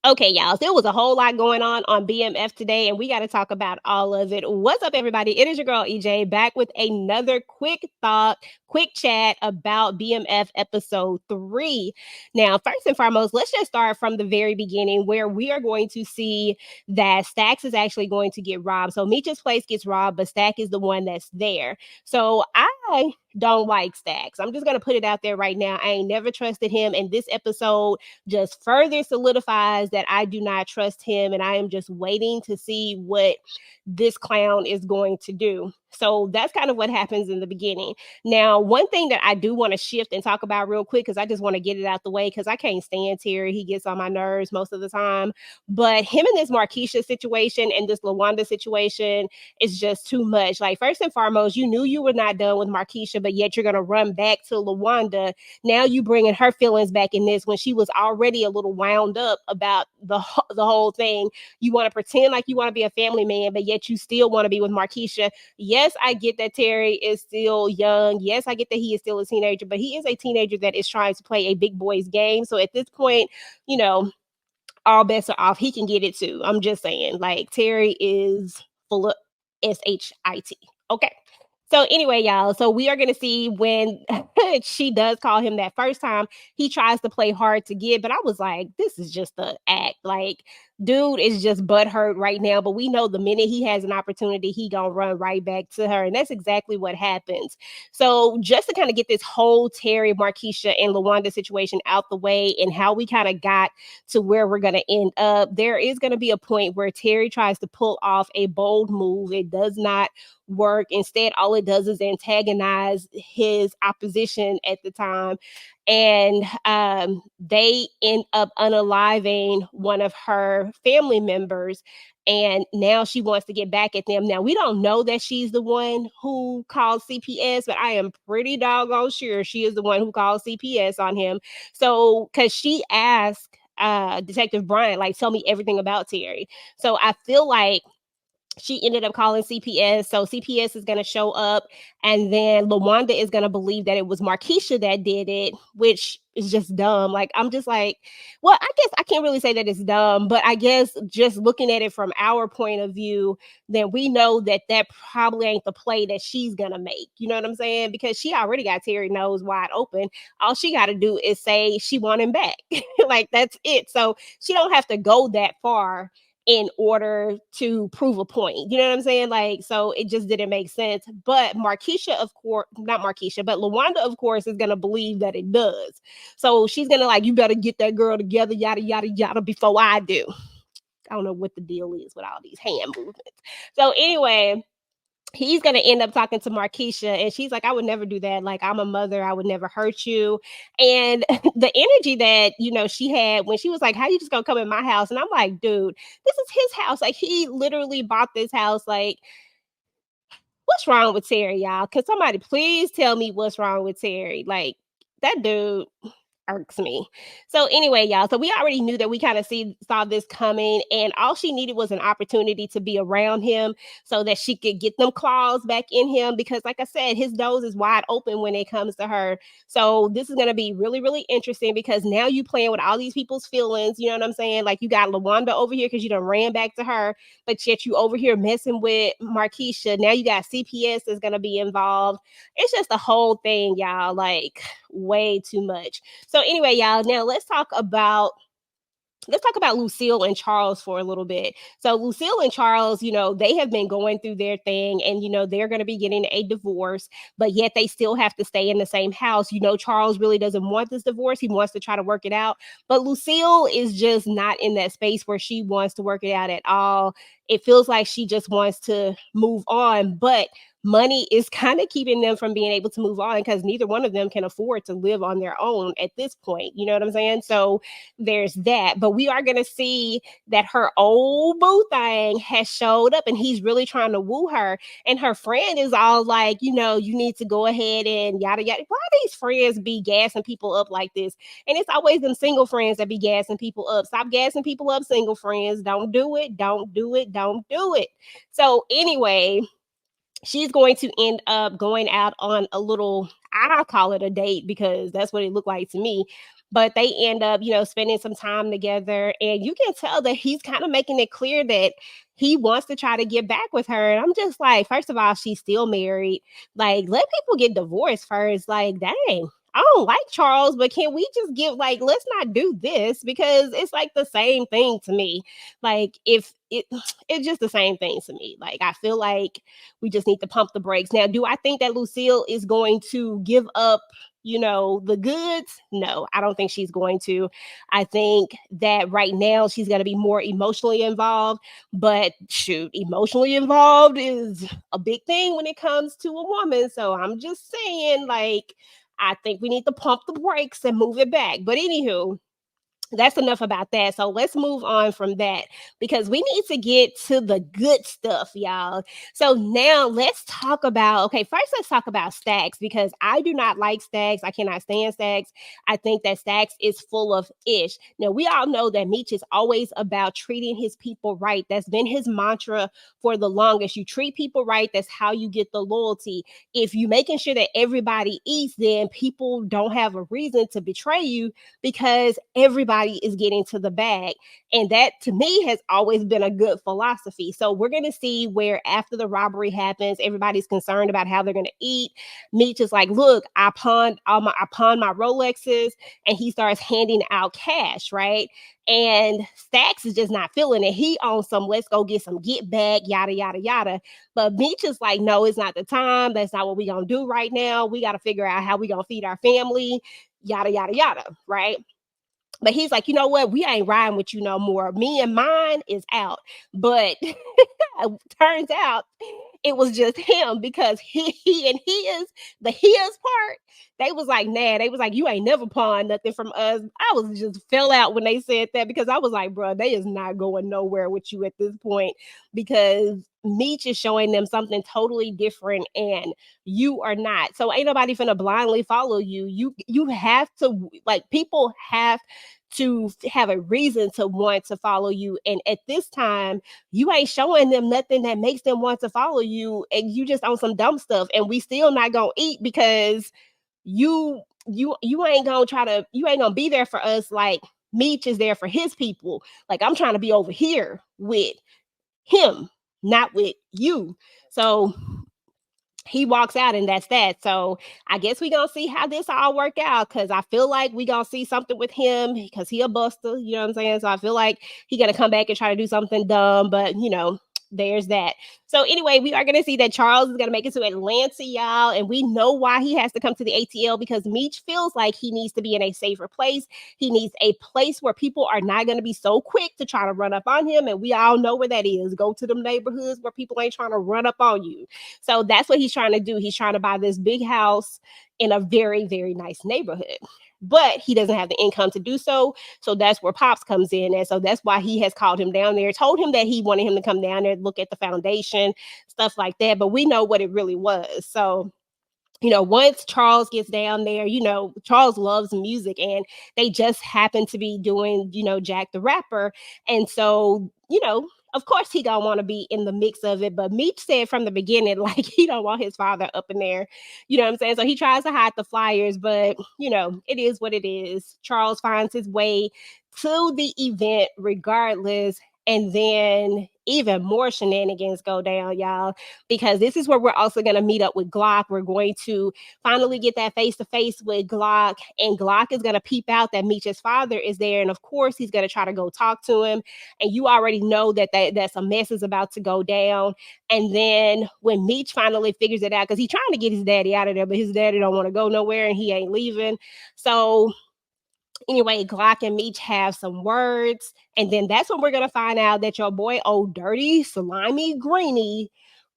Okay, y'all. So there was a whole lot going on BMF today, and we got to talk about all of it. What's up, everybody? It is your girl EJ back with another quick chat about BMF episode 3. Now, first and foremost, let's just start from the very beginning where we are going to see that Stacks is actually going to get robbed. So Meech's place gets robbed, but Stack is the one that's there. So I don't like Stacks. I'm just going to put it out there right now. I ain't never trusted him, and this episode just further solidifies that I do not trust him, and I am just waiting to see what this clown is going to do. So that's kind of what happens in the beginning. Now, one thing that I do want to shift and talk about real quick, because I just want to get it out the way, because I can't stand Terry. He gets on my nerves most of the time. But him and this Markeisha situation and this Lawanda situation is just too much. Like, first and foremost, you knew you were not done with Markeisha, but yet you're going to run back to Lawanda. Now you bringing her feelings back in this when she was already a little wound up about the whole thing. You want to pretend like you want to be a family man, but yet you still want to be with Markeisha. Yes, I get that Terry is still young. Yes, I get that he is still a teenager, but he is a teenager that is trying to play a big boy's game. So at this point, you know, all bets are off. He can get it too. I'm just saying, like, Terry is full of shit. Okay. So anyway, y'all, so we are going to see when she does call him that first time, he tries to play hard to get, but I was like, this is just an act. Like, dude is just butthurt right now, but we know the minute he has an opportunity, he gonna run right back to her, and that's exactly what happens. So just to kind of get this whole Terry, Markeisha, and Lawanda situation out the way and how we kind of got to where we're going to end up, there is going to be a point where Terry tries to pull off a bold move. It does not work. Instead, all it does is antagonize his opposition at the time. And they end up unaliving one of her family members. And now she wants to get back at them. Now, we don't know that she's the one who called CPS, but I am pretty doggone sure she is the one who called CPS on him. So, because she asked Detective Bryant, like, tell me everything about Terry. So I feel like she ended up calling CPS. So CPS is going to show up, and then Lawanda is going to believe that it was Markeisha that did it, which is just dumb. Like, I'm just like, well, I guess I can't really say that it's dumb, but I guess just looking at it from our point of view, then we know that that probably ain't the play that she's going to make. You know what I'm saying? Because she already got Terry nose wide open. All she got to do is say she want him back. Like, that's it. So she don't have to go that far in order to prove a point. You know what I'm saying? Like, so it just didn't make sense. But Markeisha, of course, not Markeisha, but Lawanda, of course, is going to believe that it does. So she's going to, like, you better get that girl together, yada, yada, yada, before I do. I don't know what the deal is with all these hand movements. So anyway, he's going to end up talking to Markeisha, and she's like, I would never do that. Like, I'm a mother. I would never hurt you. And the energy that, you know, she had when she was like, how you just going to come in my house? And I'm like, dude, this is his house. Like, he literally bought this house. Like, what's wrong with Terry, y'all? Can somebody please tell me what's wrong with Terry? Like, that dude irks me. So anyway, y'all, so we already knew that we kind of saw this coming, and all she needed was an opportunity to be around him so that she could get them claws back in him, because like I said, his nose is wide open when it comes to her. So this is going to be really, really interesting, because now you playing with all these people's feelings. You know what I'm saying? Like, you got Lawanda over here because you done ran back to her, but yet you over here messing with Markeisha. Now you got CPS that's going to be involved. It's just the whole thing, y'all, like, way too much. So anyway, y'all, now let's talk about Lucille and Charles for a little bit. So Lucille and Charles, you know, they have been going through their thing, and, you know, they're going to be getting a divorce, but yet they still have to stay in the same house. You know, Charles really doesn't want this divorce. He wants to try to work it out, but Lucille is just not in that space where she wants to work it out at all. It feels like she just wants to move on, but money is kind of keeping them from being able to move on, because neither one of them can afford to live on their own at this point. You know what I'm saying? So there's that. But we are going to see that her old boo thing has showed up, and he's really trying to woo her. And her friend is all like, you know, you need to go ahead and yada, yada. Why these friends be gassing people up like this? And it's always them single friends that be gassing people up. Stop gassing people up, single friends. Don't do it. Don't do it. Don't do it. So anyway, she's going to end up going out on a little, I call it a date because that's what it looked like to me. but they end up, spending some time together. And you can tell that he's kind of making it clear that he wants to try to get back with her. And I'm just like, first of all, she's still married. Like, let people get divorced first. Like, dang. I don't like Charles, but can we just give, like, let's not do this, because it's like the same thing to me. Like, if it's just the same thing to me. Like, I feel like we just need to pump the brakes. Now, do I think that Lucille is going to give up, the goods? No, I don't think she's going to. I think that right now she's going to be more emotionally involved, but shoot, emotionally involved is a big thing when it comes to a woman. So I'm just saying, like, I think we need to pump the brakes and move it back. But anywho, that's enough about that. So let's move on from that, because we need to get to the good stuff, y'all. So now let's talk about, okay, first let's talk about Stacks, because I do not like Stacks. I cannot stand Stacks. I think that Stacks is full of ish. Now, we all know that Meech is always about treating his people right. That's been his mantra for the longest. You treat people right, that's how you get the loyalty. If you making sure that everybody eats, then people don't have a reason to betray you, because everybody is getting to the bag. And that to me has always been a good philosophy. So we're going to see where after the robbery happens, everybody's concerned about how they're going to eat. Meech is like, look, I pawned my Rolexes, and he starts handing out cash, right? And Stacks is just not feeling it. He owns some, let's go get some get back, yada, yada, yada. But Meech is like, no, it's not the time. That's not what we're going to do right now. We got to figure out how we're going to feed our family, yada, yada, yada, right? But he's like, you know what? We ain't riding with you no more. Me and mine is out. But turns out it was just him, because he and his part, they was like, nah, they was like, you ain't never pawned nothing from us. I was just fell out when they said that, because I was like, bro, they is not going nowhere with you at this point, because Meech is showing them something totally different and you are not. So ain't nobody finna blindly follow you. You have to, like, people have to have a reason to want to follow you. And at this time, you ain't showing them nothing that makes them want to follow you, and you just on some dumb stuff. And we still not gonna eat, because you ain't gonna you ain't gonna be there for us like Meech is there for his people. Like, I'm trying to be over here with him, not with you. So he walks out, and that's that. So I guess we gonna see how this all work out, because I feel like we gonna see something with him, because he a buster, you know what I'm saying? So I feel like he gonna come back and try to do something dumb, but there's that. So anyway, we are going to see that Charles is going to make it to Atlanta, y'all, and we know why he has to come to the ATL, because Meech feels like he needs to be in a safer place. He needs a place where people are not going to be so quick to try to run up on him, and we all know where that is. Go to them neighborhoods where people ain't trying to run up on you. So that's what he's trying to do. He's trying to buy this big house in a very, very nice neighborhood, but he doesn't have the income to do so. So that's where Pops comes in. And so that's why he has called him down there, told him that he wanted him to come down there, look at the foundation, stuff like that. But we know what it really was. So once Charles gets down there, Charles loves music, and they just happen to be doing, Jack the Rapper. And so, of course he gonna want to be in the mix of it. But Meech said from the beginning, like, he don't want his father up in there. You know what I'm saying? So he tries to hide the flyers, but it is what it is. Charles finds his way to the event regardless. And then even more shenanigans go down, y'all, because this is where we're also going to meet up with Glock. We're going to finally get that face to face with Glock, and Glock is going to peep out that Meech's father is there. And of course, he's going to try to go talk to him. And you already know that some mess is about to go down. And then when Meech finally figures it out, because he's trying to get his daddy out of there, but his daddy don't want to go nowhere and he ain't leaving. So anyway, Glock and Meech have some words, and then that's when we're gonna find out that your boy, old dirty, slimy Greenie,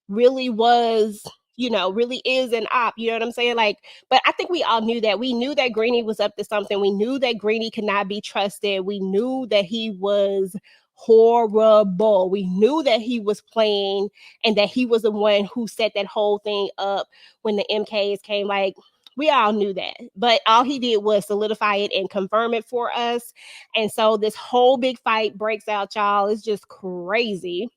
really was, really is an op. You know what I'm saying? Like, but I think we all knew that. We knew that Greenie was up to something. We knew that Greenie could not be trusted. We knew that he was horrible. We knew that he was playing, and that he was the one who set that whole thing up when the MKs came. Like, we all knew that, but all he did was solidify it and confirm it for us. And so this whole big fight breaks out, y'all. It's just crazy.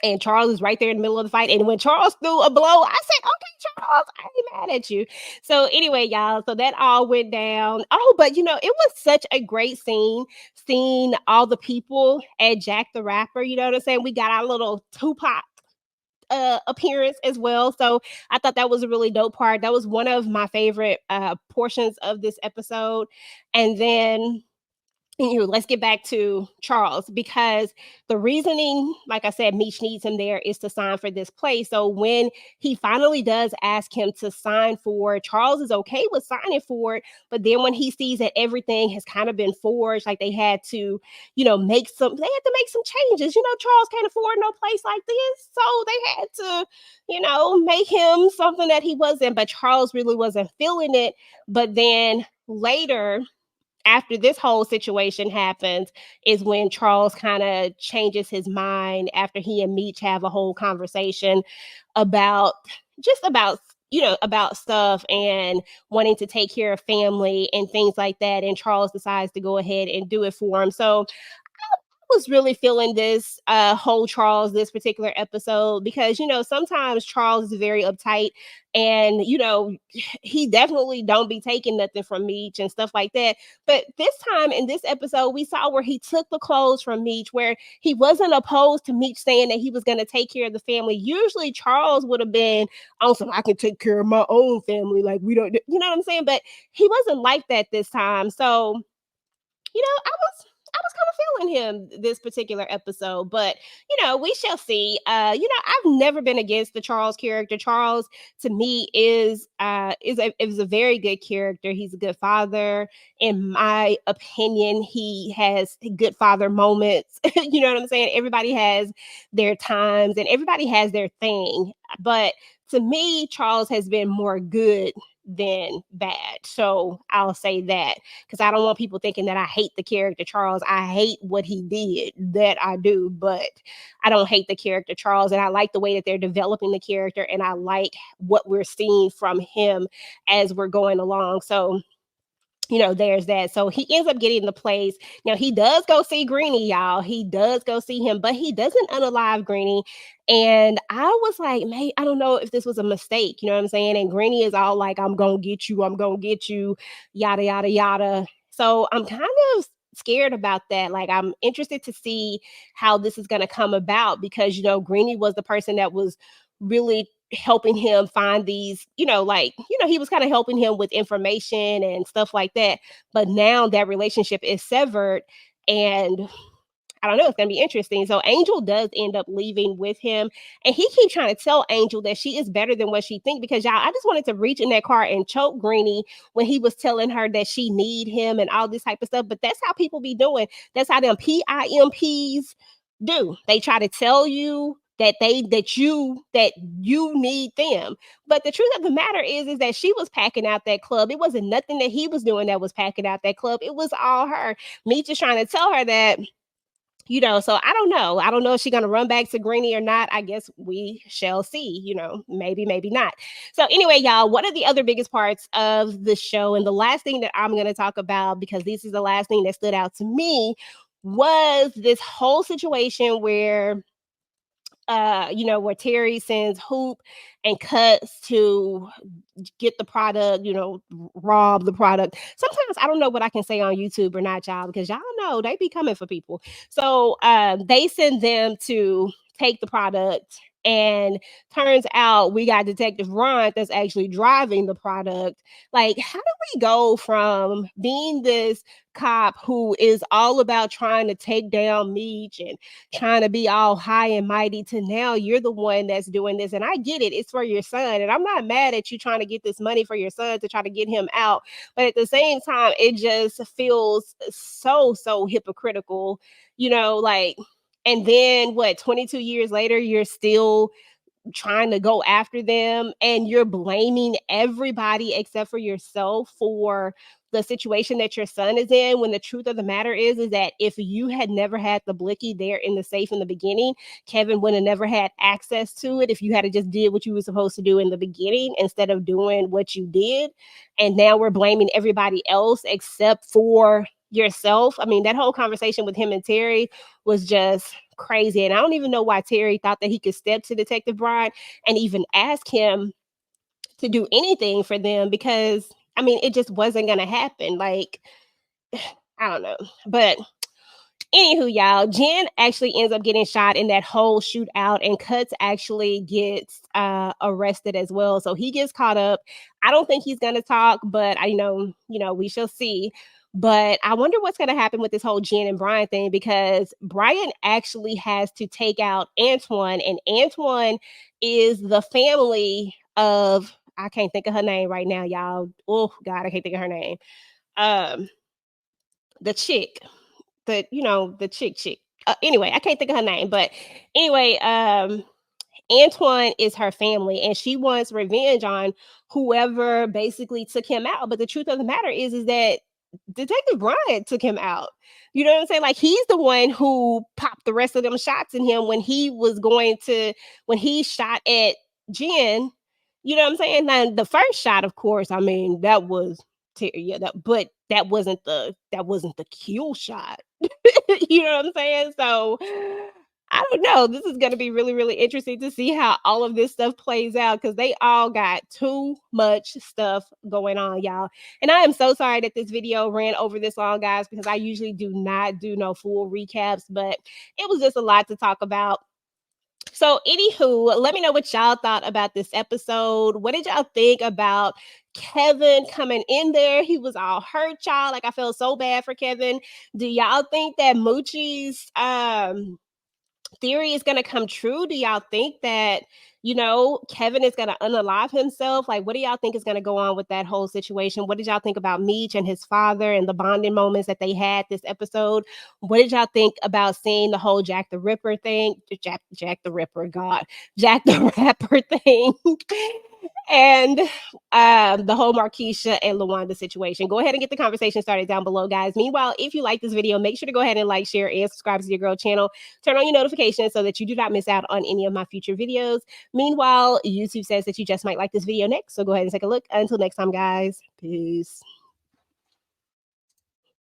And Charles is right there in the middle of the fight. And when Charles threw a blow, I said, okay, Charles, I ain't mad at you. So anyway, y'all, so that all went down. Oh, but it was such a great scene, seeing all the people at Jack the Rapper. You know what I'm saying? We got our little Tupac appearance as well. So I thought that was a really dope part. That was one of my favorite portions of this episode. And then let's get back to Charles, because the reasoning, like I said, Meech needs him there is to sign for this place. So when he finally does ask him to sign for it, Charles is okay with signing for it. But then when he sees that everything has kind of been forged, like they had to, make some changes. Charles can't afford no place like this. So they had to, make him something that he wasn't. But Charles really wasn't feeling it. But then later, after this whole situation happens, is when Charles kind of changes his mind after he and Meech have a whole conversation about about stuff and wanting to take care of family and things like that. And Charles decides to go ahead and do it for him. So was really feeling this whole Charles this particular episode, because sometimes Charles is very uptight, and he definitely don't be taking nothing from Meech and stuff like that. But this time in this episode, we saw where he took the clothes from Meech, where he wasn't opposed to Meech saying that he was going to take care of the family. Usually Charles would have been awesome, I can take care of my own family, like we don't, you know what I'm saying? But he wasn't like that this time. So I was kind of feeling him this particular episode, but we shall see. I've never been against the Charles character. Charles, to me, is a very good character. He's a good father, in my opinion. He has good father moments. You know what I'm saying? Everybody has their times, and everybody has their thing. But to me, Charles has been more good than bad. So I'll say that, because I don't want people thinking that I hate the character Charles. I hate what he did, that I do, but I don't hate the character Charles. And I like the way that they're developing the character, and I like what we're seeing from him as we're going along. So there's that. So he ends up getting the place. Now he does go see Greenie, y'all. He does go see him, but he doesn't unalive Greenie. And I was like, man, I don't know if this was a mistake. You know what I'm saying? And Greenie is all like, I'm going to get you. I'm going to get you, yada, yada, yada. So I'm kind of scared about that. Like, I'm interested to see how this is going to come about, because, Greenie was the person that was really helping him find these, he was kind of helping him with information and stuff like that. But now that relationship is severed, and I don't know, it's going to be interesting. So Angel does end up leaving with him, and he keeps trying to tell Angel that she is better than what she thinks, because y'all, I just wanted to reach in that car and choke Greenie when he was telling her that she need him and all this type of stuff. But that's how people be doing. That's how them PIMPs do. They try to tell you that you need them. But the truth of the matter is that she was packing out that club. It wasn't nothing that he was doing that was packing out that club. It was all her. Me just trying to tell her that, so I don't know. I don't know if she's going to run back to Greenie or not. I guess we shall see, maybe, maybe not. So anyway, y'all, one of the other biggest parts of the show, and the last thing that I'm going to talk about, because this is the last thing that stood out to me, was this whole situation where where Terry sends Hoop and Cuts to get the product, rob the product. Sometimes I don't know what I can say on YouTube or not, y'all, because y'all know they be coming for people. So they send them to take the product, and turns out we got Detective Ron that's actually driving the product. Like, how do we go from being this cop who is all about trying to take down Meech and trying to be all high and mighty, to now you're the one that's doing this? And I get it, it's for your son, and I'm not mad at you trying to get this money for your son to try to get him out, but at the same time, it just feels so hypocritical, like. And then 22 years later, you're still trying to go after them, and you're blaming everybody except for yourself for the situation that your son is in, when the truth of the matter is that if you had never had the blicky there in the safe in the beginning, Kevin would have never had access to it. If you had just did what you were supposed to do in the beginning instead of doing what you did. And now we're blaming everybody else except for yourself. I mean, that whole conversation with him and Terry was just crazy. And I don't even know why Terry thought that he could step to Detective Brian and even ask him to do anything for them, because I mean, it just wasn't going to happen. Like, I don't know. But anywho, y'all, Jen actually ends up getting shot in that whole shootout, and Cuts actually gets arrested as well. So he gets caught up. I don't think he's gonna talk, but I know, we shall see. But I wonder what's gonna happen with this whole Jen and Brian thing, because Brian actually has to take out Antoine, and Antoine is the family of, I can't think of her name right now, y'all. Oh God, I can't think of her name. Um, the chick, the chick. Anyway, I can't think of her name, but anyway, Antoine is her family, and she wants revenge on whoever basically took him out. But the truth of the matter is that Detective Bryant took him out. You know what I'm saying? Like, he's the one who popped the rest of them shots in him when he shot at Jen. You know what I'm saying? Now, the first shot, of course, I mean, that was yeah, but that wasn't the kill shot. You know what I'm saying? So I don't know. This is going to be really, really interesting to see how all of this stuff plays out, because they all got too much stuff going on, y'all. And I am so sorry that this video ran over this long, guys, because I usually do not do no full recaps, but it was just a lot to talk about. So, anywho, let me know what y'all thought about this episode. What did y'all think about Kevin coming in there? He was all hurt, y'all. Like, I felt so bad for Kevin. Do y'all think that Moochie's theory is going to come true? Do y'all think that, Kevin is going to unalive himself? Like, what do y'all think is going to go on with that whole situation? What did y'all think about Meech and his father and the bonding moments that they had this episode? What did y'all think about seeing the whole Jack the Ripper thing? Jack the Ripper, God. Jack the Rapper thing. And the whole Markeisha and Lawanda situation. Go ahead and get the conversation started down below, guys. Meanwhile, if you like this video, make sure to go ahead and like, share, and subscribe to your girl channel. Turn on your notifications so that you do not miss out on any of my future videos. Meanwhile, YouTube says that you just might like this video next, so go ahead and take a look. Until next time, guys. Peace.